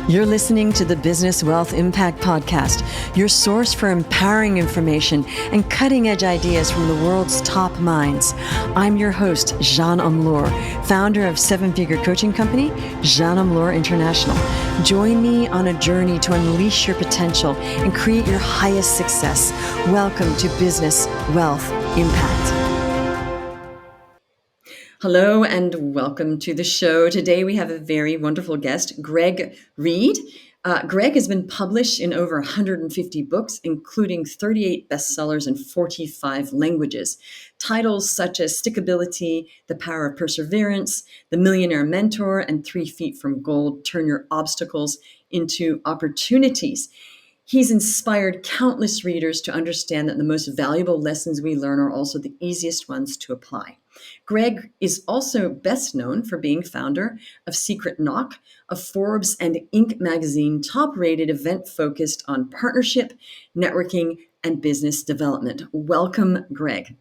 You're listening to the Business Wealth Impact Podcast, your source for empowering information and cutting-edge ideas from the world's top minds. I'm your host, Jeanne Umlor, founder of seven-figure coaching company, Jeanne Umlor International. Join me on a journey to unleash your potential and create your highest success. Welcome to Business Wealth Impact. Hello and welcome to the show. Today we have a very wonderful guest, Greg Reid. Greg has been published in over 150 books, including 38 bestsellers in 45 languages. Titles such as Stickability, The Power of Perseverance, The Millionaire Mentor, and 3 Feet from Gold Turn Your Obstacles into Opportunities. He's inspired countless readers to understand that the most valuable lessons we learn are also the easiest ones to apply. Greg is also best known for being founder of Secret Knock, a Forbes and Inc. magazine top-rated event focused on partnership, networking, and business development. Welcome, Greg.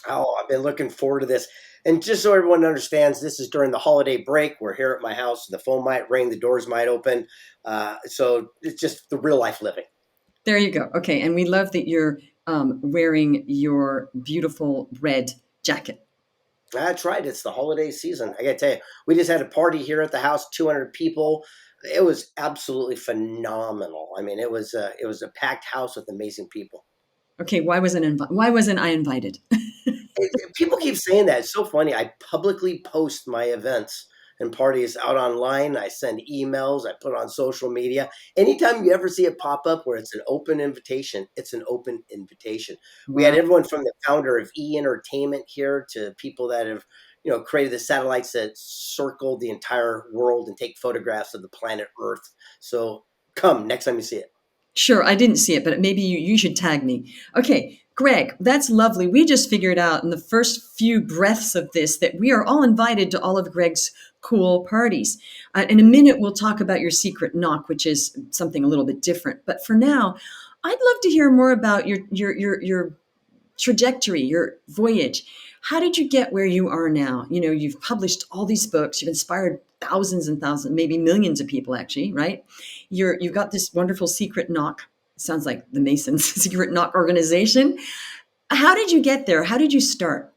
Oh, I've been looking forward to this. And just so everyone understands, this is during the holiday break. We're here at my house. The phone might ring, the doors might open. So it's just the real life living. There you go. Okay. And we love that you're wearing your beautiful red jacket. That's right. It's the holiday season. I got to tell you, we just had a party here at the house, 200 people. It was absolutely phenomenal. I mean, it was a packed house with amazing people. Okay, why wasn't I invited? People keep saying that. It's so funny. I publicly post my events and parties out online. I send emails. I put it on social media. Anytime you ever see it pop up where it's an open invitation, it's an open invitation. Wow. We had everyone from the founder of E-Entertainment here to people that have, created the satellites that circle the entire world and take photographs of the planet Earth. So come next time you see it. Sure, I didn't see it, but maybe you should tag me. Okay, Greg, that's lovely. We just figured out in the first few breaths of this that we are all invited to all of Greg's cool parties. In a minute, we'll talk about your Secret Knock, which is something a little bit different. But for now, I'd love to hear more about your trajectory, your voyage. How did you get where you are now? You've published all these books. You've inspired thousands and thousands, maybe millions of people, actually, right? You've got this wonderful Secret Knock. Sounds like the Masons Secret Knock organization. How did you get there? How did you start?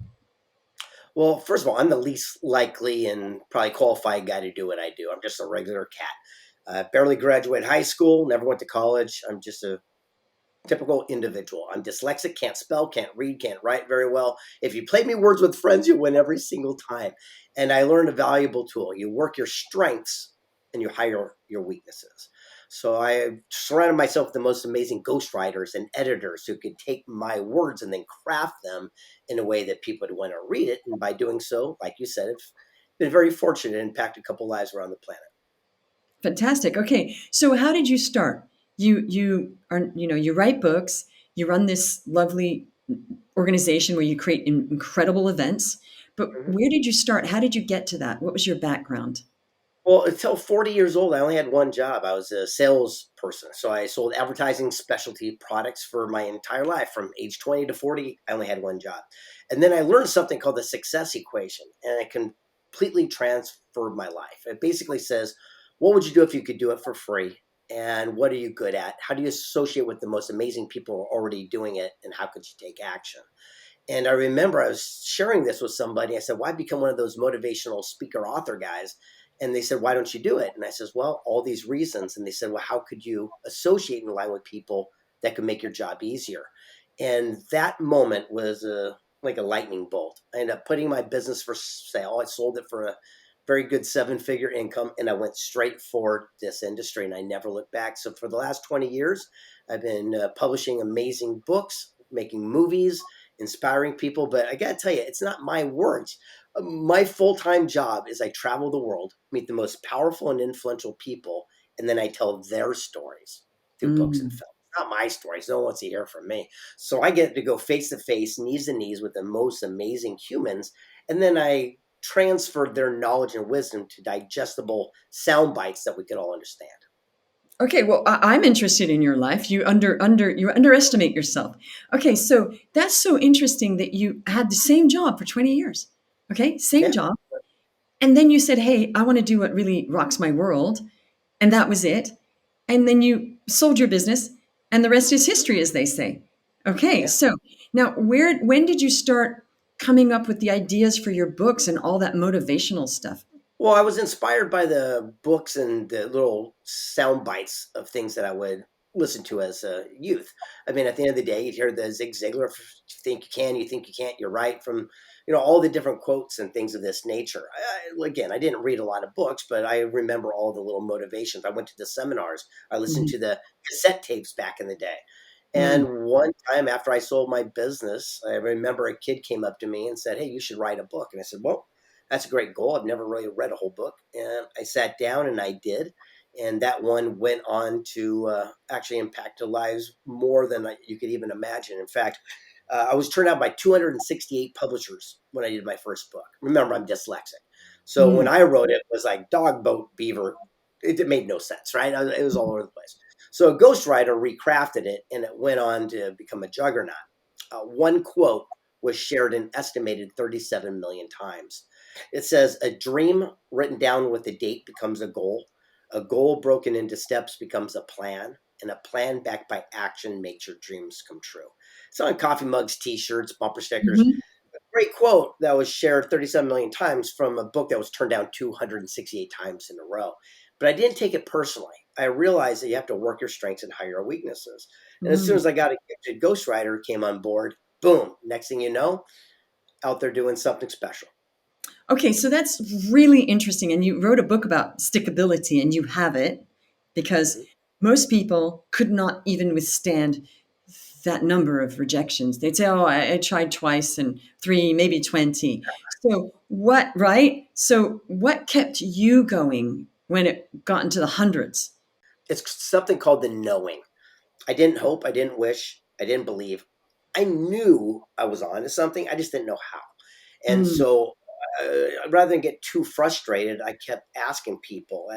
Well, first of all, I'm the least likely and probably qualified guy to do what I do. I'm just a regular cat. Barely graduated high school, never went to college. I'm just a typical individual. I'm dyslexic, can't spell, can't read, can't write very well. If you play me words with friends, you win every single time. And I learned a valuable tool. You work your strengths and you hire your weaknesses. So I surrounded myself with the most amazing ghostwriters and editors who could take my words and then craft them in a way that people would want to read it. And by doing so, like you said, I've been very fortunate to impact a couple lives around the planet. Fantastic. Okay. So how did you start? You write books, you run this lovely organization where you create incredible events, but where did you start? How did you get to that? What was your background? Well, until 40 years old, I only had one job. I was a salesperson. So I sold advertising specialty products for my entire life. From age 20 to 40, I only had one job. And then I learned something called the success equation, and it completely transformed my life. It basically says, what would you do if you could do it for free? And what are you good at? How do you associate with the most amazing people who are already doing it? And how could you take action? And I remember I was sharing this with somebody. I said, why become one of those motivational speaker author guys? And they said, why don't you do it? And I says, well, all these reasons. And they said, well, how could you associate and align with people that could make your job easier? And that moment was like a lightning bolt. I ended up putting my business for sale. I sold it for a very good 7-figure income, and I went straight for this industry, and I never looked back. So for the last 20 years, I've been publishing amazing books, making movies, inspiring people. But I got to tell you, it's not my words. My full-time job is I travel the world, meet the most powerful and influential people, and then I tell their stories through books and films. Not my stories. No one wants to hear from me. So I get to go face-to-face, knees-to-knees with the most amazing humans, and then I transferred their knowledge and wisdom to digestible sound bites that we could all understand. Okay, well, I'm interested in your life. You underestimate yourself. Okay, so that's so interesting that you had the same job for 20 years. Okay, same job. And then you said, hey, I want to do what really rocks my world. and that was it. And then you sold your business, and the rest is history, as they say. Okay, Yeah. so now when did you start coming up with the ideas for your books and all that motivational stuff? Well, I was inspired by the books and the little sound bites of things that I would listen to as a youth. I mean, at the end of the day, you'd hear the Zig Ziglar, "You think you can, you think you can't, you're right," from all the different quotes and things of this nature. Again, I didn't read a lot of books, but I remember all the little motivations. I went to the seminars. I listened Mhm. to the cassette tapes back in the day. Mm. And one time after I sold my business, I remember a kid came up to me and said, "Hey, you should write a book." And I said, "Well, that's a great goal. I've never really read a whole book." And I sat down and I did. And that one went on to actually impact the lives more than you could even imagine. In fact, I was turned out by 268 publishers when I did my first book. Remember, I'm dyslexic. So when Mm. I wrote it, it was like dog, boat, beaver. It made no sense, right? It was all over the place. So a ghostwriter recrafted it and it went on to become a juggernaut. One quote was shared an estimated 37 million times. It says, "A dream written down with a date becomes a goal broken into steps becomes and a plan backed by action makes your dreams come true." It's on coffee mugs, t shirts, bumper stickers. Mhm. Great quote that was shared 37 million times from a book that was turned down 268 times in a row. But I didn't take it personally. I realized that you have to work your strengths and hide your weaknesses. And as soon Mm. as I got a gifted ghostwriter came on board, boom, next thing you know, out there doing something special. Okay, so that's really interesting. And you wrote a book about stickability, and you have it because Mhm. most people could not even withstand that number of rejections. They'd say, "Oh, I tried twice and three, maybe 20." So, what, right? So, what kept you going when it got into the hundreds? It's something called the knowing. I didn't hope, I didn't wish, I didn't believe. I knew I was onto something. I just didn't know how. And Mm. so, rather than get too frustrated, I kept asking people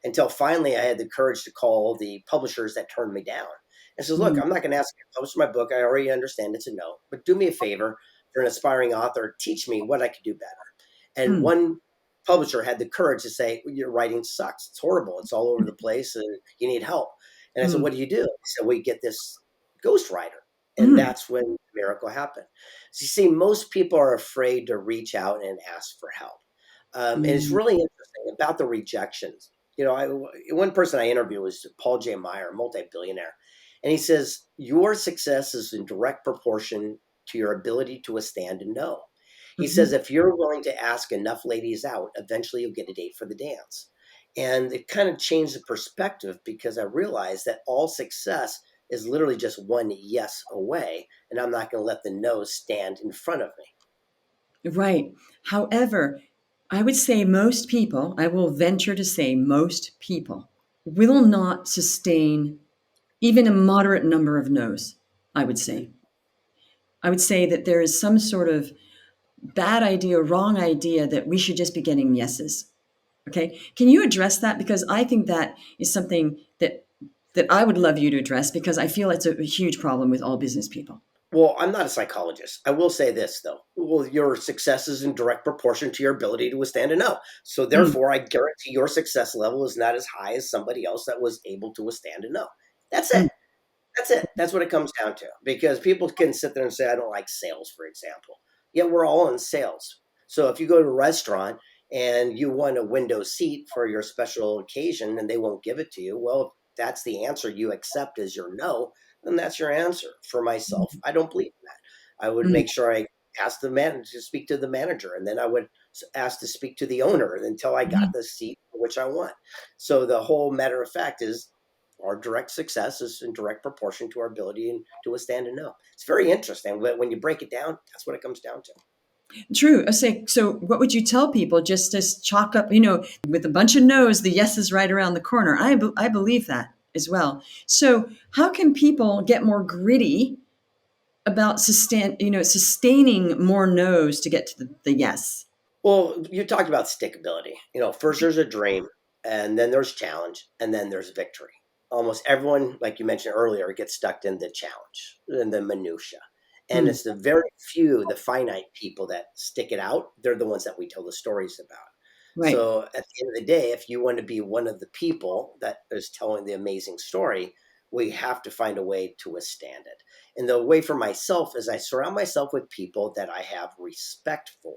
until finally I had the courage to call the publishers that turned me down. And says, "Look, Mm. I'm not going to ask you to publish my book. I already understand it's a no, but do me a favor. For an aspiring author, teach me what I could do better." And Mm. one publisher had the courage to say, "Your writing sucks. It's horrible. It's all over the place, and you need help." And I said, Mm. "What do you do?" He said, "We get this ghostwriter." And Mm. that's when the miracle happened. So you see, most people are afraid to reach out and ask for help. And it's Mm. really interesting about the rejections. One person I interviewed was Paul J. Meyer, multi-billionaire. And he says, "Your success is in direct proportion to your ability to withstand a no." He says, Mhm. "If you're willing to ask enough ladies out, eventually you'll get a date for the dance." And it kind of changed the perspective because I realized that all success is literally just one yes away. And I'm not going to let the no stand in front of me. Right. However, I would say most people, I will venture to say most people, will not sustain even a moderate number of no's, I would Mhm. say. I would say that there is some sort of bad idea, wrong idea that we should just be getting yeses. Okay. Can you address that? Because I think that is something that I would love you to address because I feel it's a huge problem with all business people. Well, I'm not a psychologist. I will say this, though. Well, your success is in direct proportion to your ability to withstand a no. So, Mm. therefore, I guarantee your success level is not as high as somebody else that was able to withstand a no. That's it. Mm. That's it. That's what it comes down to. Because people can sit there and say, "I don't like sales," for example. Yet we're all in sales. So if you go to a restaurant and you want a window seat for your special occasion and they won't give it to you, well, if that's the answer you accept as your no, then that's your answer. For myself, I don't believe in that. I would Mm. make sure I asked the manager to speak to the manager, and then I would ask to speak to the owner until I got Mm. the seat which I want. So the whole matter of fact is our direct success is in direct proportion to our ability to withstand a no. It's very interesting. When you break it down, that's what it comes down to. True. I say, so what would you tell people just to chalk up, with a bunch of no's, the yes is right around the corner? I believe that as well. So how can people get more gritty about sustaining more no's to get to the yes? Well, you talked about stickability. First there's a dream, and then there's challenge, and then there's victory. Almost everyone, like you mentioned earlier, gets stuck in the challenge and the minutia. And Mm. it's the very few, the finite people that stick it out. They're the ones that we tell the stories about. Right. So at the end of the day, if you want to be one of the people that is telling the amazing story, we have to find a way to withstand it. And the way for myself is I surround myself with people that I have respect for,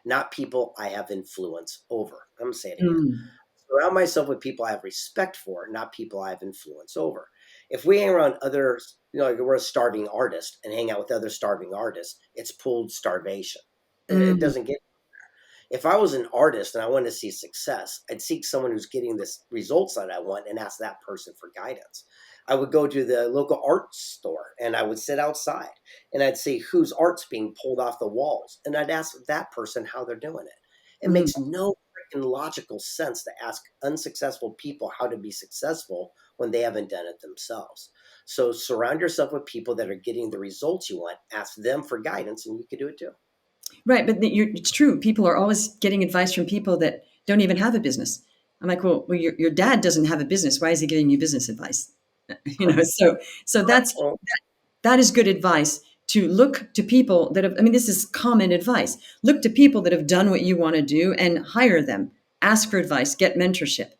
not people I have influence over. I'm going to say it again. Mm. Surround myself with people I have respect for, not people I have influence over. If we hang around others, like we're a starving artist and hang out with other starving artists, it's pooled starvation. It Mm. doesn't get. If I was an artist and I wanted to see success, I'd seek someone who's getting the results that I want and ask that person for guidance. I would go to the local art store and I would sit outside and I'd see whose art's being pulled off the walls. And I'd ask that person how they're doing it. It Mm. makes no freaking logical sense to ask unsuccessful people how to be successful when they haven't done it themselves. So surround yourself with people that are getting the results you want, ask them for guidance, and you can do it too. Right, but it's true. People are always getting advice from people that don't even have a business. I'm like, well, your dad doesn't have a business. Why is he giving you business advice? So Well, that is good advice to look to people that have. I mean, this is common advice. Look to people that have done what you want to do and hire them. Ask for advice. Get mentorship.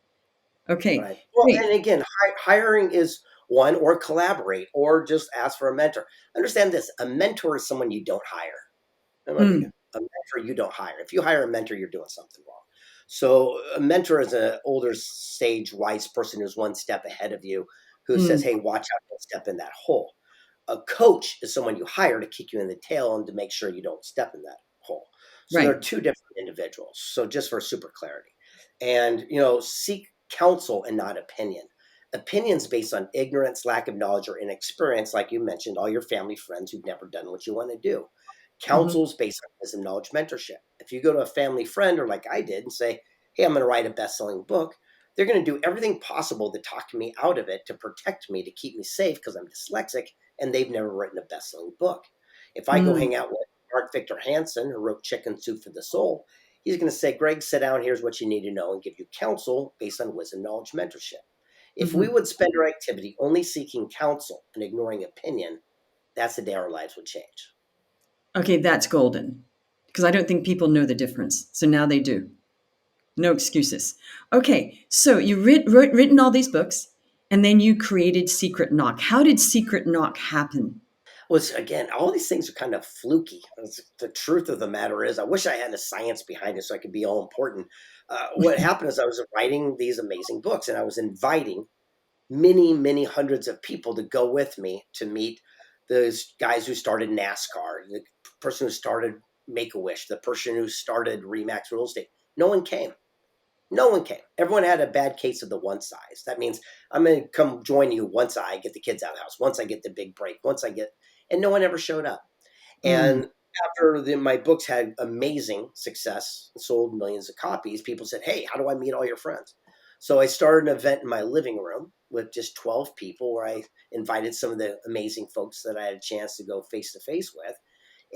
Okay, right. Well, great. and again, hiring is one, or collaborate, or just ask for a mentor. Understand this: a mentor is someone you don't hire. Remember, Mm, a mentor you don't hire. If you hire a mentor, you're doing something wrong. So, a mentor is an older sage, wise person who's one step ahead of you, who says, mm, "Hey, watch out! Don't step in that hole." A coach is someone you hire to kick you in the tail and to make sure you don't step in that hole. So right. they're two different individuals. So just for super clarity, and seek counsel and not opinion. Opinions based on ignorance, lack of knowledge, or inexperience, like you mentioned, all your family friends who've never done what you want to do. Hmm. Counsels based on wisdom, knowledge, mentorship. If you go to a family friend or like I did and say, "Hey, I'm going to write a best-selling book," they're going to do everything possible to talk me out of it, to protect me, to keep me safe because I'm dyslexic and they've never written a best-selling book. If I go Mm, hang out with Mark Victor Hansen, who wrote Chicken Soup for the Soul, he's going to say, "Greg, sit down. Here's what you need to know," and give you counsel based on wisdom, knowledge, mentorship. If we hmm. would spend our activity only seeking counsel and ignoring opinion, that's the day our lives would change. Okay, that's golden because I don't think people know the difference. So now they do. No excuses. Okay, so you written all these books, and then you created Secret Knock. How did Secret Knock happen? Was again, all these things are kind of fluky. The truth of the matter is, I wish I had a science behind it so I could be all important. What happened is I was writing these amazing books and I was inviting many, many hundreds of people to go with me to meet those guys who started NASCAR, the person who started Make a Wish, the person who started Remax Real Estate. No one came. No one came. Everyone had a bad case of the one size. That means I'm going to come join you once I get the kids out of the house, once I get the big break, and no one ever showed up. Mm, And after my books had amazing success, sold millions of copies, people said, "Hey, how do I meet all your friends?" So I started an event in my living room with just 12 people where I invited some of the amazing folks that I had a chance to go face to face with.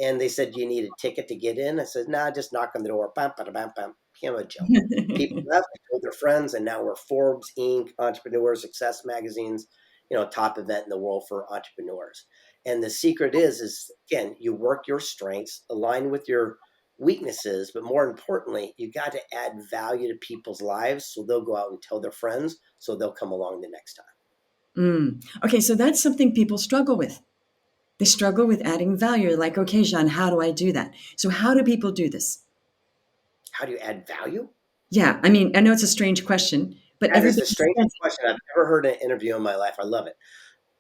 And they said, "Do you need a ticket to get in?" I said, "Nah, just knock on the door. Bam, bam, bam, bam." Became a joke. People left, they told their friends, and now we're Forbes, Inc., Entrepreneur Success magazines, top event in the world for entrepreneurs. And the secret is again, you work your strengths, align with your weaknesses, but more importantly, you got to add value to people's lives so they'll go out and tell their friends, so they'll come along the next time. mm. Okay, so that's something people struggle with. They struggle with adding value. Like, okay, Jean, how do I do that? So, how do people do this? How do you add value? Yeah, I mean, I know it's a strange question, but That is everybody the strangest says question I've ever heard in an interview in my life. I love it.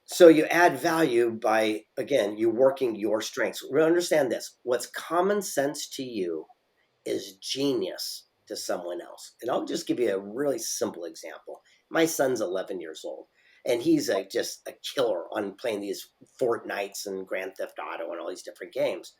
So you add value by, again, you working your strengths. Understand this: what's common sense to you is genius to someone else. And I'll just give you a really simple example. My son's 11 years old, and he's just a killer on playing these Fortnites and Grand Theft Auto and all these different games.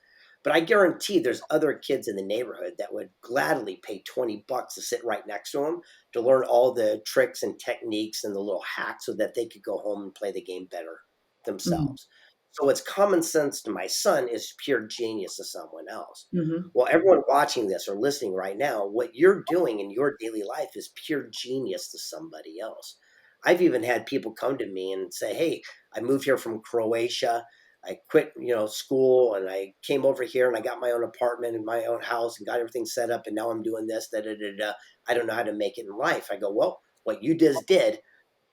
But I guarantee there's other kids in the neighborhood that would gladly pay $20 to sit right next to him to learn all the tricks and techniques and the little hacks so that they could go home and play the game better mm, themselves. So what's common sense to my son is pure genius to someone else. hmm. Well, everyone watching this or listening right now, what you're doing in your daily life is pure genius to somebody else. I've even had people come to me and say, "Hey, I moved here from Croatia. I quit, school, and I came over here and I got my own apartment and my own house and got everything set up. And now I'm doing this, da, da, da, da. I don't know how to make it in life. I go, well, what you just did,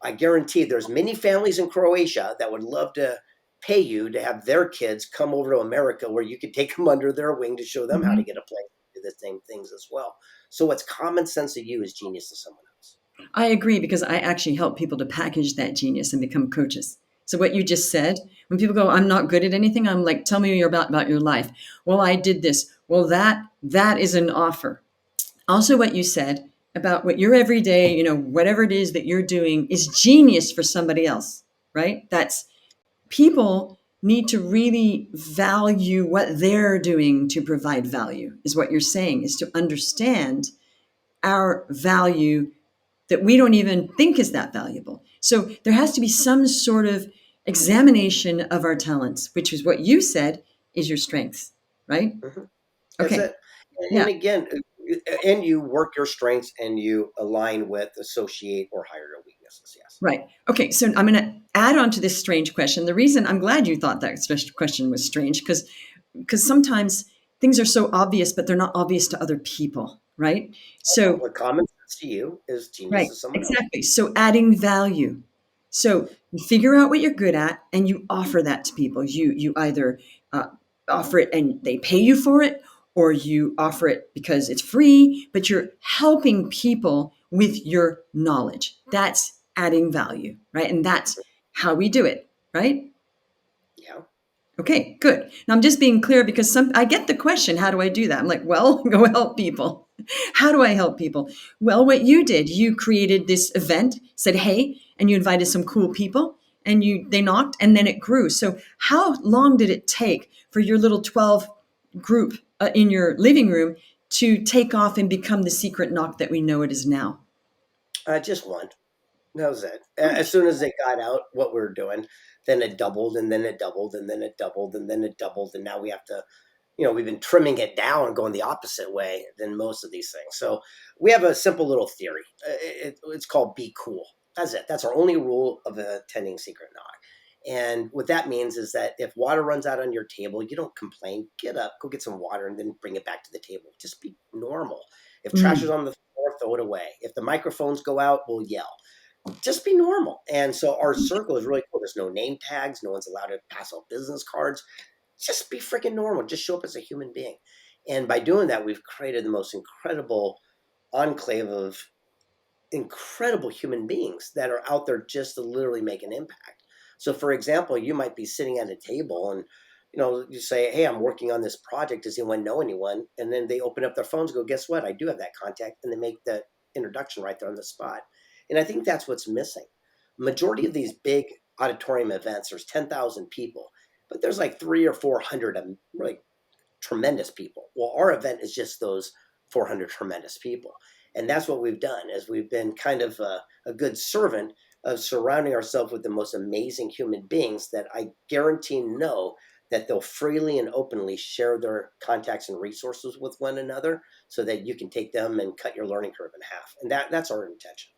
I guarantee there's many families in Croatia that would love to pay you to have their kids come over to America where you could take them under their wing to show them how to Mhm. get a place, do the same things as well. So what's common sense to you is genius to someone else. I agree because I actually help people to package that genius and become coaches. So what you just said, when people go, I'm not good at anything, I'm like, tell me about your life. Well, I did this. Well, that is an offer. Also, what you said about what your everyday, whatever it is that you're doing is genius for somebody else, right? That's people need to really value what they're doing to provide value, is what you're saying, is to understand our value that we don't even think is that valuable. So there has to be some sort of examination of our talents, which is what you said is your strengths, right? Hmm. That's Okay. it. Yeah. And again, and you work your strengths and you align with, associate, or hire your weaknesses. Yes. Right. Okay. So I'm going to add on to this strange question. The reason I'm glad you thought that question was strange because sometimes things are so obvious, but they're not obvious to other people, right? So What common sense to you is genius right, to someone else. exactly. So adding value. So you figure out what you're good at, and you offer that to people. You either uh, offer it and they pay you for it, or you offer it because it's free. But you're helping people with your knowledge. That's adding value, right? And that's how we do it, right? Yeah. Okay, good. Now I'm just being clear because I get the question, how do I do that? I'm like, well, go help people. How do I help people? Well, what you did, you created this event, said, hey, and you invited some cool people and they knocked and then it grew. So how long did it take for your little 12 group in your living room to take off and become the secret knock that we know it is now? Just one. That was it. As soon as it got out what we were doing, then it doubled, and then it doubled, and then it doubled, and then it doubled, and now we have to, we've been trimming it down and going the opposite way than most of these things. So we have a simple little theory. It's called be cool. That's it. That's our only rule of attending Secret Knock. And what that means is that if water runs out on your table, you don't complain. Get up, go get some water, and then bring it back to the table. Just be normal. If trash is Mm, on the floor, throw it away. If the microphones go out, we'll yell. Just be normal. And so our circle is really cool. There's no name tags. No one's allowed to pass out business cards. Just be freaking normal. Just show up as a human being. And by doing that, we've created the most incredible enclave of incredible human beings that are out there just to literally make an impact. So, for example, you might be sitting at a table and you say, "Hey, I'm working on this project. Does anyone know anyone?" And then they open up their phones, and go, "Guess what? I do have that contact," and they make that introduction right there on the spot. And I think that's what's missing. Majority of these big auditorium events, there's 10,000 people, but there's like 300 or 400 of really tremendous people. Well, our event is just those 400 tremendous people. And that's what we've done is we've been kind of a good servant of surrounding ourselves with the most amazing human beings that I guarantee know that they'll freely and openly share their contacts and resources with one another so that you can take them and cut your learning curve in half. And that's our intention.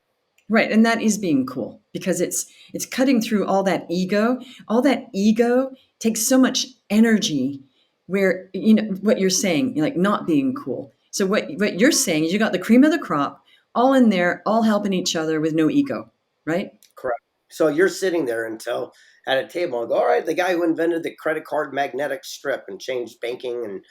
right, and that is being cool because it's cutting through all that ego. All that ego takes so much energy. Where what you're saying, like not being cool. So what you're saying is you got the cream of the crop, all in there, all helping each other with no ego, right? Correct. So you're sitting there until at a table and go, all right, the guy who invented the credit card magnetic strip and changed banking and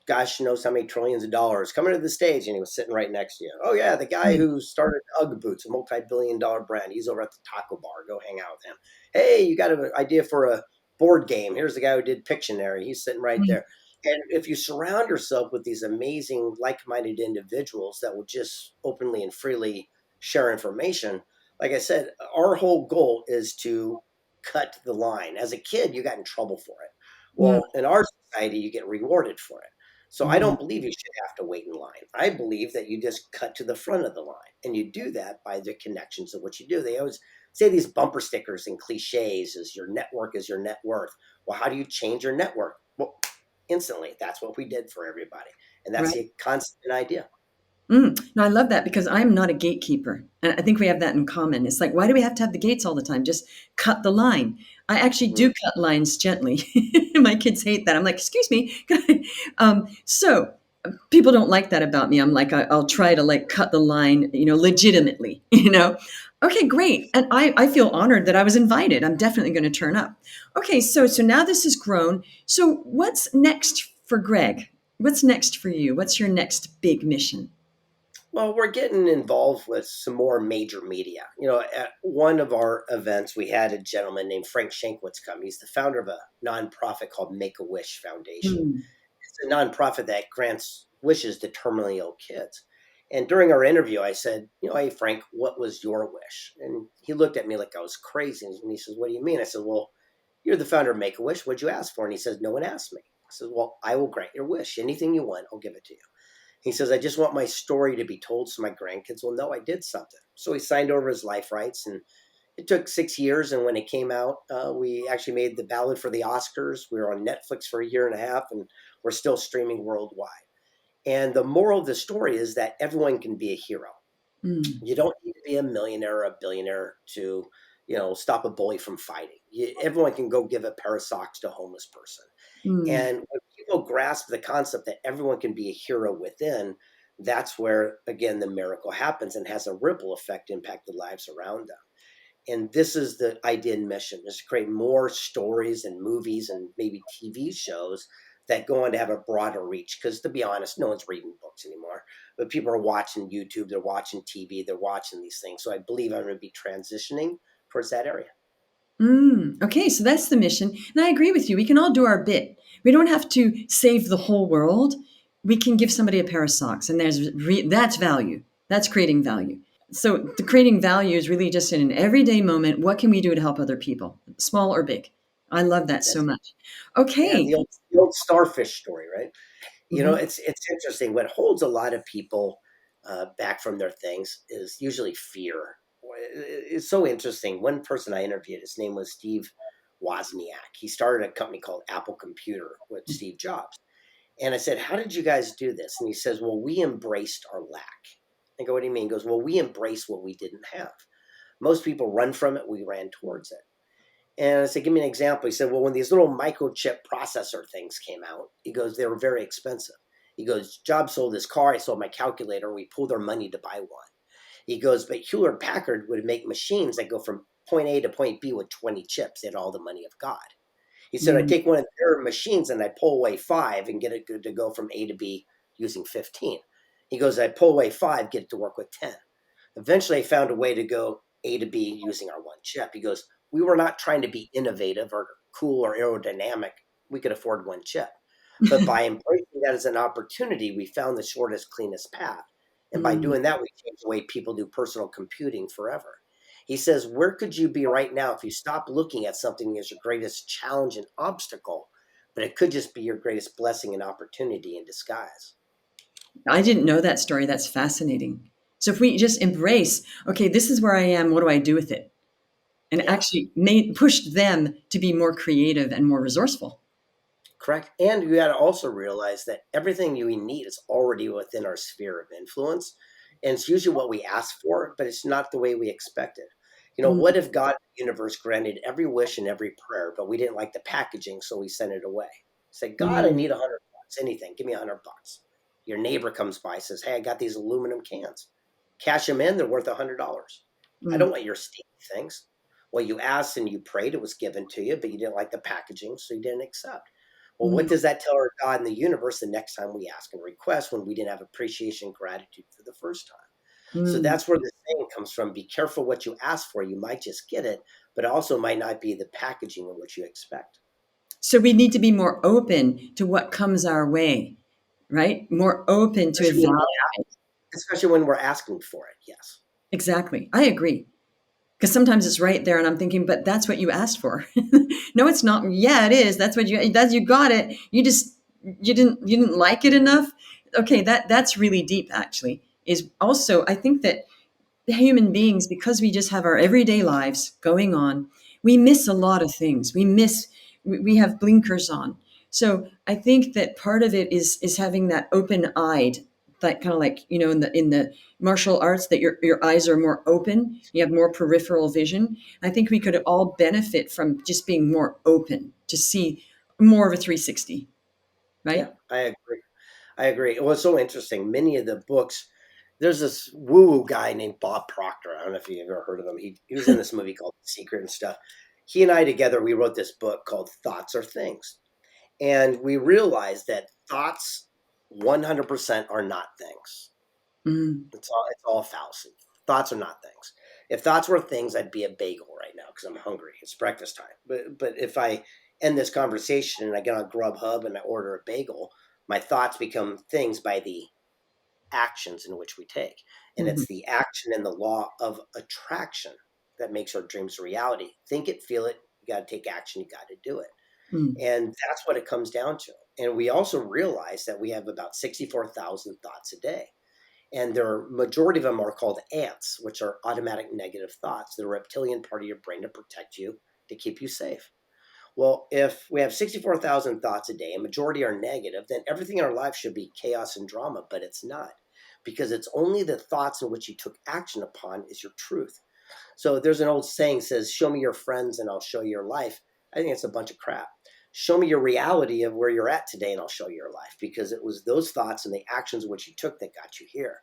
gosh knows how many trillions of dollars coming to the stage, and he was sitting right next to you. Oh yeah, the guy Mm, who started Ugg Boots, a multi-billion-dollar brand. He's over at the taco bar. Go hang out with him. Hey, you got an idea for a board game? Here's the guy who did Pictionary. He's sitting right mm, there. And if you surround yourself with these amazing, like-minded individuals that will just openly and freely share information, like I said, our whole goal is to cut the line. As a kid, you got in trouble for it. mm, Well, in our society, you get rewarded for it. So I mm. don't believe you should have to wait in line. I believe that you just cut to the front of the line, and you do that by the connections of what you do. They always say these bumper stickers and cliches is your network is your net worth. Well, how do you change your network? Well, instantly. That's what we did for everybody. And that's Right. the constant idea. No, I love that because I'm not a gatekeeper. And I think we have that in common. It's like, why do we have to have the gates all the time? Just cut the line. I actually Mm. do cut lines gently. My kids hate that. I'm like, excuse me. So people don't like that about me. I'm like, I'll try to like cut the line, legitimately, Okay, great. And I feel honored that I was invited. I'm definitely going to turn up. Okay, so now this has grown. So what's next for Greg? What's next for you? What's your next big mission? Well, we're getting involved with some more major media. At one of our events, we had a gentleman named Frank Shankwitz come. He's the founder of a nonprofit called Make a Wish Foundation. Mm. It's a nonprofit that grants wishes to terminally ill kids. And during our interview, I said, hey, Frank, what was your wish? And he looked at me like I was crazy. And he says, what do you mean? I said, well, you're the founder of Make a Wish. What'd you ask for? And he says, no one asked me. I said, well, I will grant your wish. Anything you want, I'll give it to you. He says, I just want my story to be told so my grandkids will know I did something. So he signed over his life rights, and it took 6 years. And when it came out, we actually made the ballot for the Oscars. We were on Netflix for a year and a half, and we're still streaming worldwide. And the moral of the story is that everyone can be a hero. Mm. You don't need to be a millionaire or a billionaire to, stop a bully from fighting. Everyone can go give a pair of socks to a homeless person. Mm. And when people grasp the concept that everyone can be a hero within, that's where, again, the miracle happens and has a ripple effect to impact the lives around them. And this is the idea and mission, is to create more stories and movies and maybe TV shows that go on to have a broader reach. Because to be honest, no one's reading books anymore, but people are watching YouTube, they're watching TV, they're watching these things. So I believe I'm going to be transitioning towards that area. Okay, so that's the mission. And I agree with you. We can all do our bit. We don't have to save the whole world. We can give somebody a pair of socks, and that's value. That's creating value. So the creating value is really just in an everyday moment. What can we do to help other people, small or big? I love that so That's much. Yeah, Okay. the old starfish story, right? Mhm. It's interesting. What holds a lot of people back from their things is usually fear. It's so interesting. One person I interviewed, his name was Steve Wozniak. He started a company called Apple Computer with Steve Jobs. And I said, "How did you guys do this?" And he says, "Well, we embraced our lack." I go, "What do you mean?" He goes, "Well, we embrace what we didn't have. Most people run from it. We ran towards it." And I said, give me an example. He said, well, when these little microchip processor things came out, he goes, they were very expensive. He goes, Jobs sold his car. I sold my calculator. We pooled our money to buy one. He goes, but Hewlett Packard would make machines that go from point A to point B with 20 chips. They had all the money of God. He said, I Mm. take one of their machines and I pull away five and get it to go from A to B using 15. He goes, I pull away five, get it to work with 10. Eventually, I found a way to go A to B using our one chip. He goes, we were not trying to be innovative or cool or aerodynamic. We could afford one chip. But by embracing that as an opportunity, we found the shortest, cleanest path. And by Mm. doing that, we changed the way people do personal computing forever. He says, where could you be right now if you stop looking at something as your greatest challenge and obstacle, but it could just be your greatest blessing and opportunity in disguise? I didn't know that story. That's fascinating. So if we just embrace, okay, this is where I am. What do I do with it? And Yeah. actually pushed them to be more creative and more resourceful. Correct. And you got to also realize that everything you need is already within our sphere of influence. And it's usually what we ask for, but it's not the way we expected. Mm. What if God, the universe, granted every wish and every prayer, but we didn't like the packaging, so we sent it away? Say, God, I Mm. need $100. Anything. Give me $100. Your neighbor comes by, says, hey, I got these aluminum cans. Cash them in, they're worth $100. I Mm. don't want your stinky things. Well, you asked and you prayed, it was given to you, but you didn't like the packaging, so you didn't accept. Well, what Mm. does that tell our God in the universe the next time we ask and request when we didn't have appreciation, gratitude for the first time? So Mm. that's where the saying comes from. Be careful what you ask for. You might just get it, but it also might not be the packaging of what you expect. So we need to be more open to what comes our way, right? More open to Especially when, evaluate. especially when we're asking for it. Yes. Exactly. I agree. Because sometimes it's right there and I'm thinking, but that's what you asked for. No, it's not. Yeah, it is. You got it. You didn't like it enough. Okay, that's really deep actually. Is also I think that human beings, because we just have our everyday lives going on, we miss a lot of things. We have blinkers on. So I think that part of it is having that open-eyed that kind of like, in the martial arts, that your eyes are more open, you have more peripheral vision. I think we could all benefit from just being more open to see more of a 360, Yeah, right? I agree. I agree. It was so interesting. Many of the books, there's this woo-woo guy named Bob Proctor. I don't know if you've ever heard of him. He was in this movie called The Secret and stuff. He and I together, we wrote this book called Thoughts Are Things. And we realized that thoughts 100% are not things. Mm, It's all fallacy. Thoughts are not things. If thoughts were things, I'd be a bagel right now because I'm hungry. It's breakfast time. But if I end this conversation and I get on Grubhub and I order a bagel, my thoughts become things by the actions in which we take. And mhm, it's the action and the law of attraction that makes our dreams a reality. Think it, feel it. You got to take action. You got to do it. mm, And that's what it comes down to. And we also realize that we have about 64,000 thoughts a day. And the majority of them are called ants, which are automatic negative thoughts, the reptilian part of your brain to protect you, to keep you safe. Well, if we have 64,000 thoughts a day, a majority are negative, then everything in our life should be chaos and drama, but it's not, because it's only the thoughts in which you took action upon is your truth. So there's an old saying says, show me your friends and I'll show you your life. I think it's a bunch of crap. Show me your reality of where you're at today and I'll show you your life, because it was those thoughts and the actions which you took that got you here.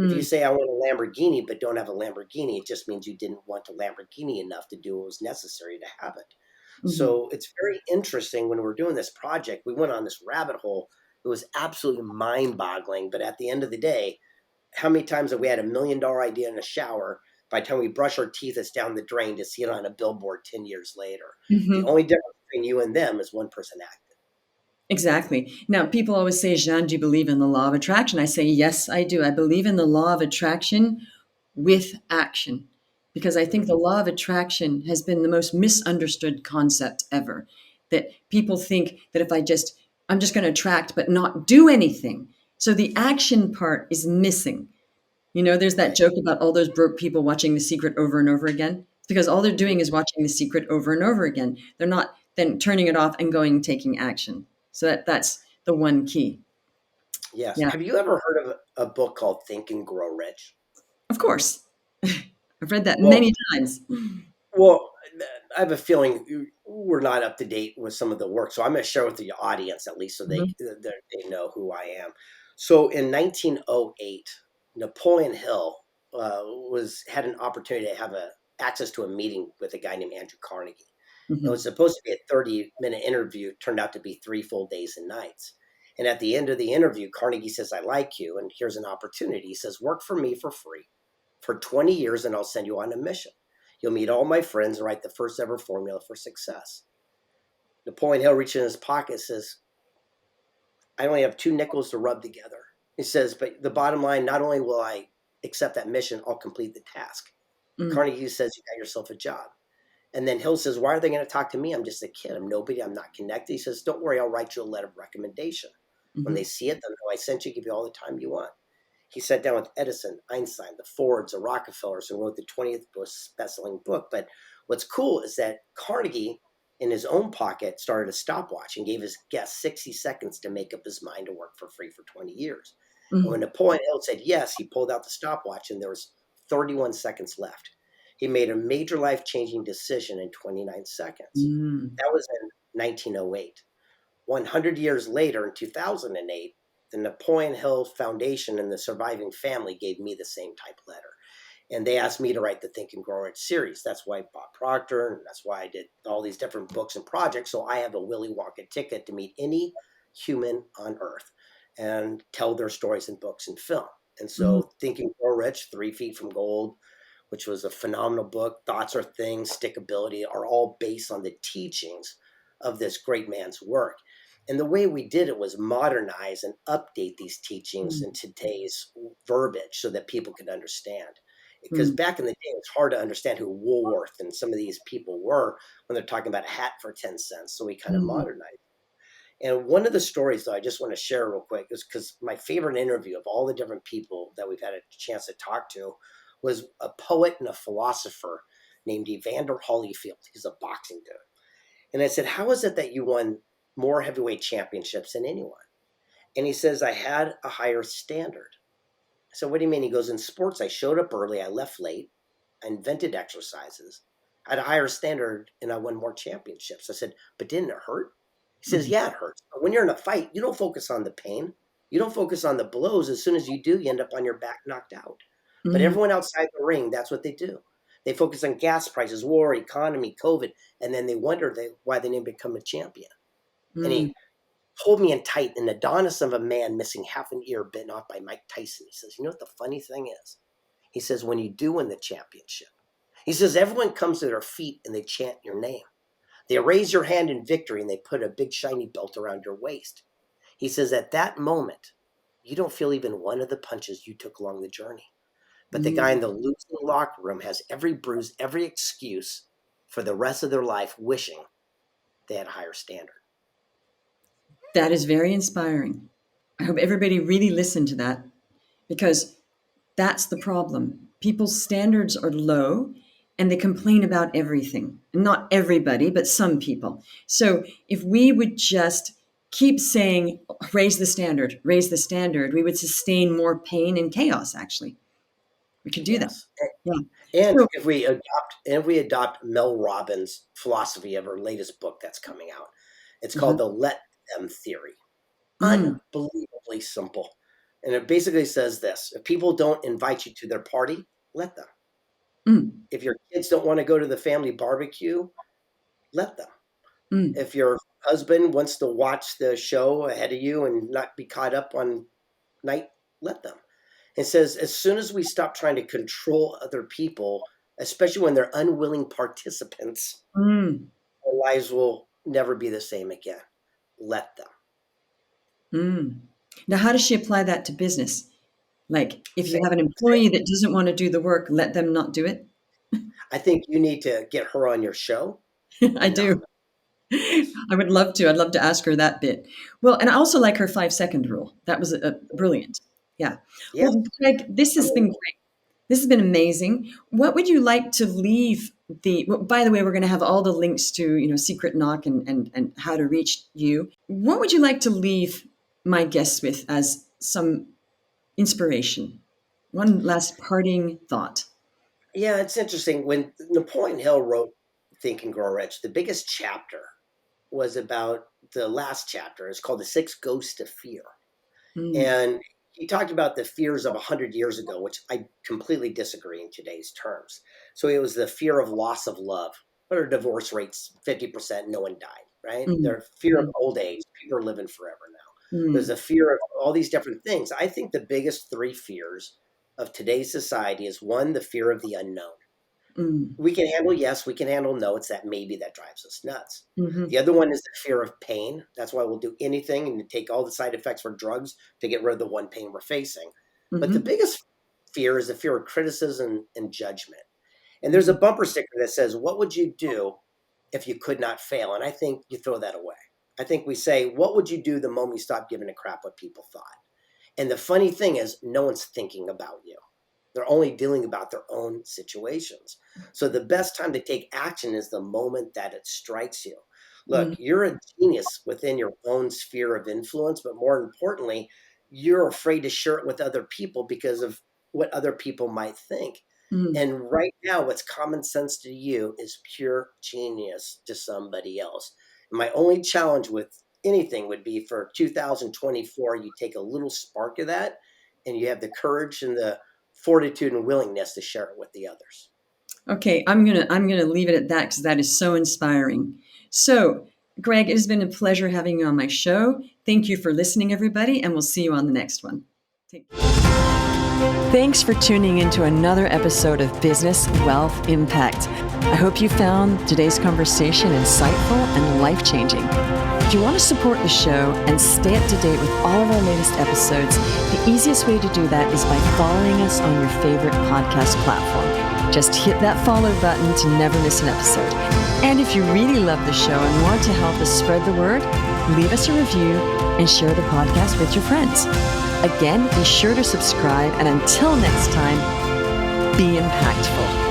If you mm, say I want a Lamborghini but don't have a Lamborghini, it just means you didn't want a Lamborghini enough to do what was necessary to have it. mhm, So it's very interesting when we're doing this project. We went on this rabbit hole. It was absolutely mind boggling. But at the end of the day, how many times have we had $1 million idea in a shower? By the time we brush our teeth, it's down the drain to see it on a billboard 10 years later. The mhm. only difference between you and them is one person acted. Exactly. Now, people always say, Jean, do you believe in the law of attraction? I say, yes, I do. I believe in the law of attraction with action, because I think Mhm. the law of attraction has been the most misunderstood concept ever. That people think that if I'm just going to attract but not do anything. So the action part is missing. There's that Right. joke about all those broke people watching The Secret over and over again. It's because all they're doing is watching The Secret over and over again. They're not then turning it off and going and taking action. So that's the one key. Yes. Yeah, Have you ever heard of a book called Think and Grow Rich? of course. I've read that Well, many times. Well, I have a feeling we're not up to date with some of the work, so I'm going to share with the audience at least so Mhm, they know who I am. So in 1908, Napoleon Hill was had an opportunity to have access to a meeting with a guy named Andrew Carnegie. It mhm, was supposed to be a 30-minute interview. It turned out to be 3 full days and nights. And at the end of the interview, Carnegie says, "I like you, and here's an opportunity." He says, "Work for me for free for 20 years, and I'll send you on a mission. You'll meet all my friends and write the first ever formula for success." Napoleon Hill reaches in his pocket and says, "I only have 2 nickels to rub together." He says, "But the bottom line, not only will I accept that mission, I'll complete the task." mm, Carnegie says, "You got yourself a job." And then Hill says, "Why are they going to talk to me? I'm just a kid. I'm nobody. I'm not connected." He says, "Don't worry. I'll write you a letter of recommendation. When they mhm, see it, they'll know I sent you, give you all the time you want." He sat down with Edison, Einstein, the Fords, the Rockefellers, and wrote the 20th best-selling book. But what's cool is that Carnegie, in his own pocket, started a stopwatch and gave his guests 60 seconds to make up his mind to work for free for 20 years. And when mm, Napoleon Hill said yes, he pulled out the stopwatch and there was 31 seconds left. He made a major life-changing decision in 29 seconds. mm, That was in 1908. 100 years later, in 2008, the Napoleon Hill Foundation and the surviving family gave me the same type letter. And they asked me to write the Think and Grow Rich series. That's why I bought Proctor, and that's why I did all these different books and projects. So I have a Willy Wonka ticket to meet any human on earth and tell their stories in books and film. And mm, so Think and Grow Rich, 3 Feet from Gold, which was a phenomenal book, Thoughts Are Things, Stickability, are all based on the teachings of this great man's work. And the way we did it was modernize and update these teachings in mm, today's verbiage so that people could understand. Because mm, back in the day, it's hard to understand who Woolworth and some of these people were when they're talking about a hat for 10 cents. So we kind of mm, modernized. And one of the stories, though, I just want to share real quick is because my favorite interview of all the different people that we've had a chance to talk to was a poet and a philosopher named Evander Holyfield. He's a boxing dude. And I said, "How is it that you won more heavyweight championships than anyone?" And he says, "I had a higher standard." So what do you mean? He goes, in sports, I showed up early, I left late, I invented exercises, I had a higher standard, and I won more championships. I said, but didn't it hurt? He says, Mhm. yeah, it hurts. But when you're in a fight, you don't focus on the pain. You don't focus on the blows. As soon as you do, you end up on your back knocked out. But Mm, everyone outside the ring, that's what they do. They focus on gas prices, war, economy, COVID, and then they wonder why they didn't become a champion. And mm, he pulled me in tight, an Adonis of a man missing half an ear bitten off by Mike Tyson. He says, you know what the funny thing is? He says, when you do win the championship, he says, everyone comes to their feet and they chant your name. They raise your hand in victory and they put a big shiny belt around your waist. He says, at that moment, you don't feel even one of the punches you took along the journey. But the guy mm. in the losing locker room has every bruise, every excuse for the rest of their life wishing they had a higher standard. That is very inspiring. I hope everybody really listened to that because that's the problem. People's standards are low and they complain about everything. Not everybody, but some people. So if we would just keep saying, raise the standard, we would sustain more pain and chaos, actually. We could do that. Yes. Yeah. And So, if we adopt Mel Robbins' philosophy of her latest book that's coming out, it's uh-huh. called the let them theory. Mm, Unbelievably simple. And it basically says this: if people don't invite you to their party, let them. mm, If your kids don't want to go to the family barbecue, let them. mm, If your husband wants to watch the show ahead of you and not be caught up on night, let them. It says, as soon as we stop trying to control other people, especially when they're unwilling participants, mm, our lives will never be the same again. Let them. mm. Now, how does she apply that to business? Like, if you Same, have an employee same. that doesn't want to do the work, let them not do it. I think you need to get her on your show I and not. do. Yes. I would love to. I'd love to ask her that bit. Well, and I also like her 5 second rule. That was brilliant. Yeah. Yeah. Well, Greg, this I has been mean, great. This has been amazing. What would you like to leave well, by the way, we're going to have all the links to, Secret Knock and how to reach you. What would you like to leave my guests with as some inspiration? One last parting thought. yeah, it's interesting. When Napoleon Hill wrote Think and Grow Rich, the biggest chapter was about the last chapter. It's called The Six Ghosts of Fear. Mm, And he talked about the fears of 100 years ago, which I completely disagree in today's terms. So it was the fear of loss of love. What are divorce rates? 50%, no one died, right? mm, There's fear of mm, old age. People are living forever now. There's a mm, fear of all these different things. I think the biggest three fears of today's society is one, the fear of the unknown. mm, We can handle yes, we can handle no. It's that maybe that drives us nuts. mhm, The other one is the fear of pain. That's why we'll do anything and take all the side effects for drugs to get rid of the one pain we're facing. But the mhm, biggest fear is the fear of criticism and judgment. And there's a mhm. bumper sticker that says, what would you do if you could not fail? And I think you throw that away. I think we say, what would you do the moment you stop giving a crap what people thought? And the funny thing is, no one's thinking about you. They're only dealing about their own situations. So the best time to take action is the moment that it strikes you. Look, Mm, you're a genius within your own sphere of influence, but more importantly, you're afraid to share it with other people because of what other people might think. mm. And right now, what's common sense to you is pure genius to somebody else. And my only challenge with anything would be for 2024, you take a little spark of that and you have the courage and the fortitude and willingness to share it with the others. Okay, I'm gonna leave it at that because that is so inspiring. So, Greg, it has been a pleasure having you on my show. Thank you for listening, everybody, and we'll see you on the next one. Take care. Thanks for tuning into another episode of Business Wealth Impact. I hope you found today's conversation insightful and life-changing. If you want to support the show and stay up to date with all of our latest episodes, the easiest way to do that is by following us on your favorite podcast platform. Just hit that follow button to never miss an episode. And if you really love the show and want to help us spread the word, leave us a review and share the podcast with your friends. Again, be sure to subscribe, and until next time, be impactful.